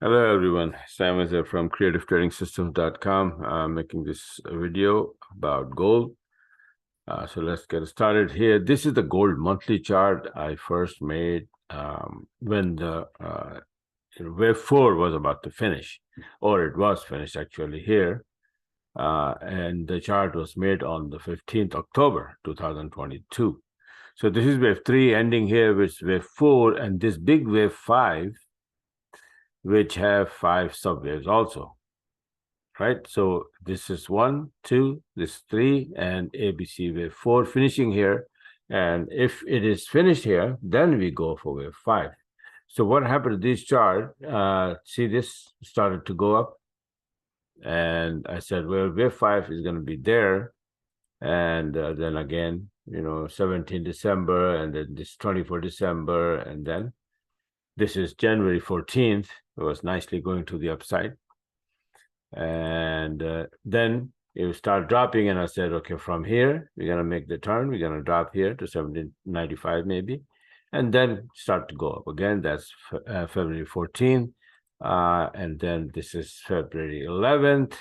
Hello everyone, Sam is here from creativetradingsystems.com. I'm making this video about gold. So let's get started here. This is the gold monthly chart I first made when the wave 4 was about to finish, or it was finished actually here. And the chart was made on the 15th October 2022. So this is wave 3 ending here with wave 4, and this big wave 5, which have 5 subwaves also, right? So this is 1, 2, this 3, and ABC wave 4 finishing here. And if it is finished here, then we go for wave 5. So what happened to this chart? See, this started to go up. And I said, well, wave 5 is going to be there. And then again, 17 December, and then this 24 December, and then this is January 14th. It was nicely going to the upside. And then it would start dropping, and I said, okay, from here, we're going to make the turn. We're going to drop here to 1795 maybe, and then start to go up again. That's February 14th. And then this is February 11th.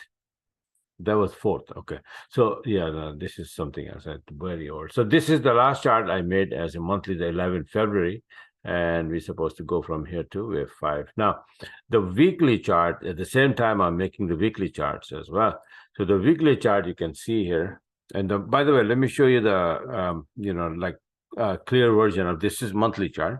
That was 4th. Okay. So yeah, no, this is something else. I had to very old. So this is the last chart I made as a monthly, the 11th February. And we're supposed to go from here to wave 5. Now, the weekly chart, at the same time, I'm making the weekly charts as well. So the weekly chart you can see here. And by the way, let me show you the, clear version of this is monthly chart.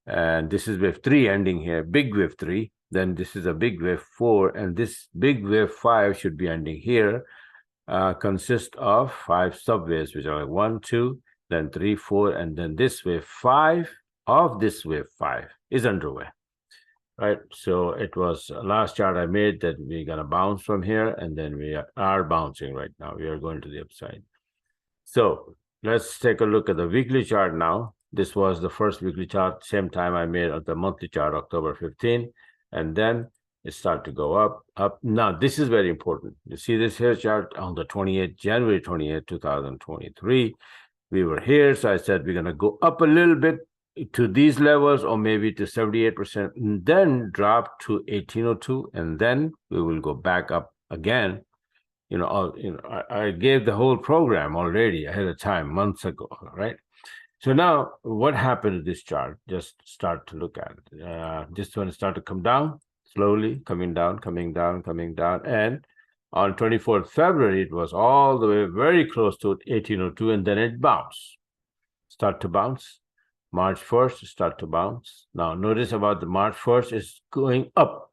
And this is wave 3 ending here, big wave 3. Then this is a big wave 4, and this big wave 5 should be ending here. Consists of 5 subwaves, which are like 1, 2, then 3, 4, and then this wave 5 of this wave 5 is underway, right? So it was last chart I made that we're gonna bounce from here, and then we are bouncing right now. We are going to the upside. So let's take a look at the weekly chart now. This was the first weekly chart, same time I made the monthly chart, October 15, and then it started to go up. Now, this is very important. You see this here chart on the 28th, January 28th, 2023. We were here, so I said we're going to go up a little bit to these levels, or maybe to 78%, and then drop to 1802, and then we will go back up again. I gave the whole program already ahead of time, months ago, right? So now, what happened to this chart? Just start to look at it. This one started to come down, slowly coming down, coming down, coming down. And on 24th February, it was all the way very close to 1802, and then it bounced. Start to bounce. March 1st, start to bounce. Now, notice about the March 1st is going up,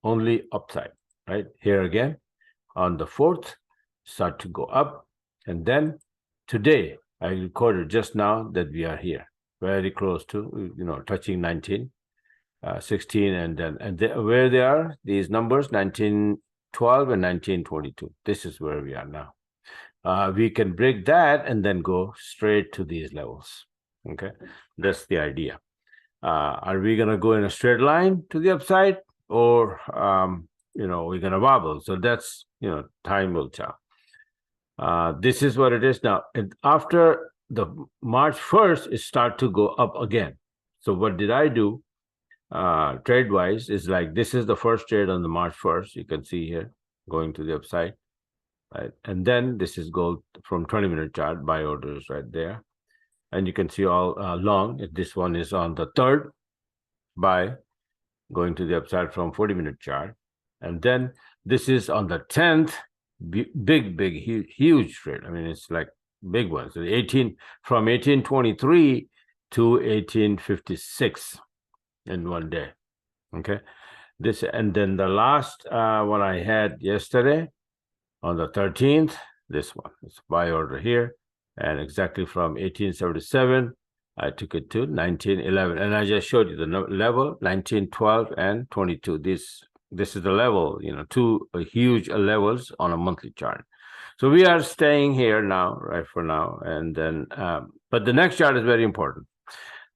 only upside, right? Here again, on the 4th, start to go up. And then today, I recorded just now that we are here, very close to, touching 19, 16, and then where they are, these numbers, 1912 and 1922. This is where we are now. We can break that and then go straight to these levels. Okay, that's the idea. Are we going to go in a straight line to the upside, or, we're going to wobble? So that's, time will tell. This is what it is now. And after the March 1st, it start to go up again. So what did I do trade-wise is like, this is the first trade on the March 1st. You can see here, going to the upside, right? And then this is gold from 20-minute chart, buy orders right there. And you can see all long. This one is on the 3rd, buy, going to the upside from 40-minute chart. And then this is on the 10th, big, huge trade. I mean, it's like big ones. So from 1823 to 1856 in one day. Okay, this, and then the last one I had yesterday on the 13th. This one, it's buy order here, and exactly from 1877, I took it to 1911, and I just showed you the level 1912 and 22. This is the level, two huge levels on a monthly chart. So we are staying here now, right, for now. And then, but the next chart is very important.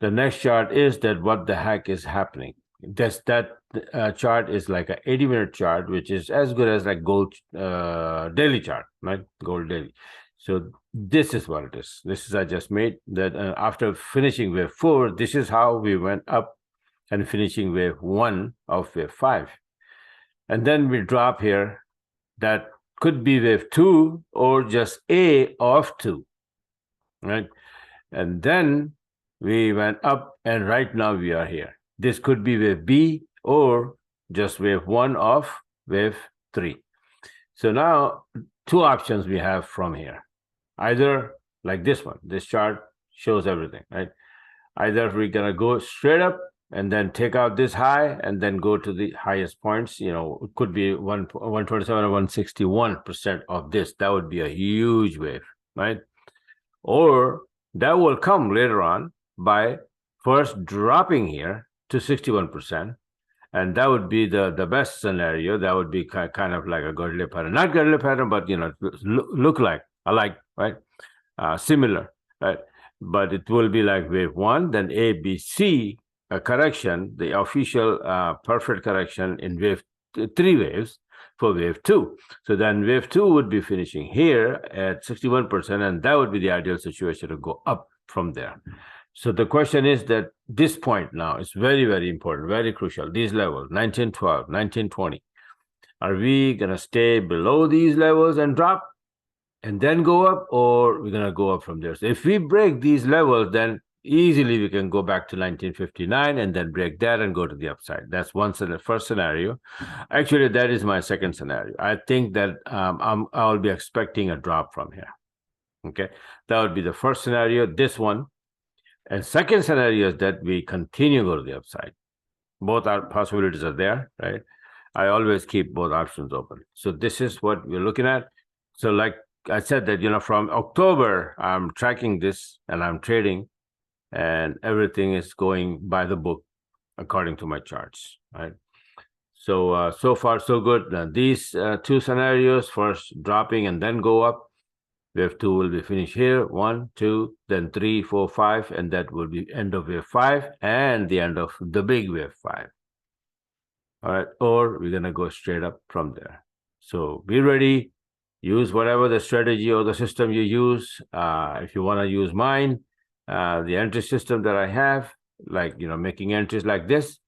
The next chart is that what the heck is happening. That chart is like an 80-minute chart, which is as good as like gold daily chart, right? Gold daily. So this is what it is. This is I just made that after finishing wave 4, this is how we went up and finishing wave 1 of wave 5. And then we drop here. That could be wave 2 or just A of 2, right? And then we went up, and right now we are here. This could be wave B or just wave 1 of wave 3. So now 2 options we have from here. Either like this one, this chart shows everything, right? Either we're gonna go straight up and then take out this high and then go to the highest points. You know, it could be 127 or 161% of this. That would be a huge wave, right? Or that will come later on by first dropping here to 61%. And that would be the best scenario. That would be kind of like a Gödel pattern. Not Gödel pattern, but, you know, look like, alike, right? Similar, right? But it will be like wave 1, then A, B, C, a correction, the official perfect correction in wave 3 waves for wave 2. So then wave 2 would be finishing here at 61%, and that would be the ideal situation to go up from there. So the question is that this point now is very, very important, very crucial. These levels, 1912, 1920. Are we going to stay below these levels and drop and then go up, or we're going to go up from there? So if we break these levels, then easily we can go back to 1959 and then break that and go to the upside. That's first scenario. Actually, that is my second scenario. I think that I'll be expecting a drop from here. Okay, that would be the first scenario, this one. And second scenario is that we continue to go to the upside. Both our possibilities are there, right? I always keep both options open. So this is what we're looking at. So like I said that, you know, from October, I'm tracking this and I'm trading, and everything is going by the book according to my charts, right? So, so far, so good. Now, these 2 scenarios, first dropping and then go up. Wave 2 will be finished here, 1, 2, then 3, 4, 5, and that will be end of wave 5 and the end of the big wave 5. All right, or we're gonna go straight up from there. So be ready, use whatever the strategy or the system you use. If you wanna use mine, the entry system that I have, like, you know, making entries like this,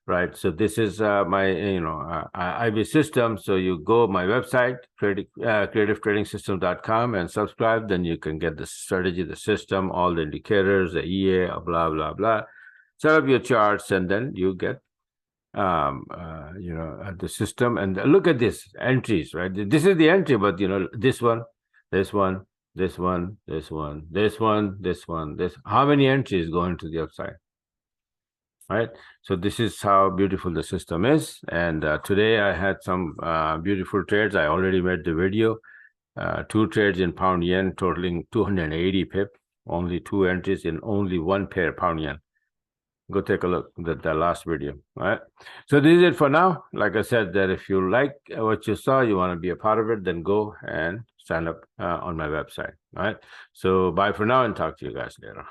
right? So this is my, you know, IB system. So you go my website, creativetradingsystems.com, and subscribe. Then you can get the strategy, the system, all the indicators, the EA, blah, blah, blah. Set up your charts, and then you get, you know, the system. And look at this entries, right? This is the entry, but, you know, this one, this one, this one, this one, this one, this one, this. How many entries go into the upside? Right, so this is how beautiful the system is. And today I had some beautiful trades. I already made the video. 2 trades in pound yen totaling 280 pip. Only 2 entries in only 1 pair pound yen. Go take a look at the last video. All right, so this is it for now. Like I said, that if you like what you saw, you want to be a part of it, then go and sign up on my website. All right, so bye for now and talk to you guys later.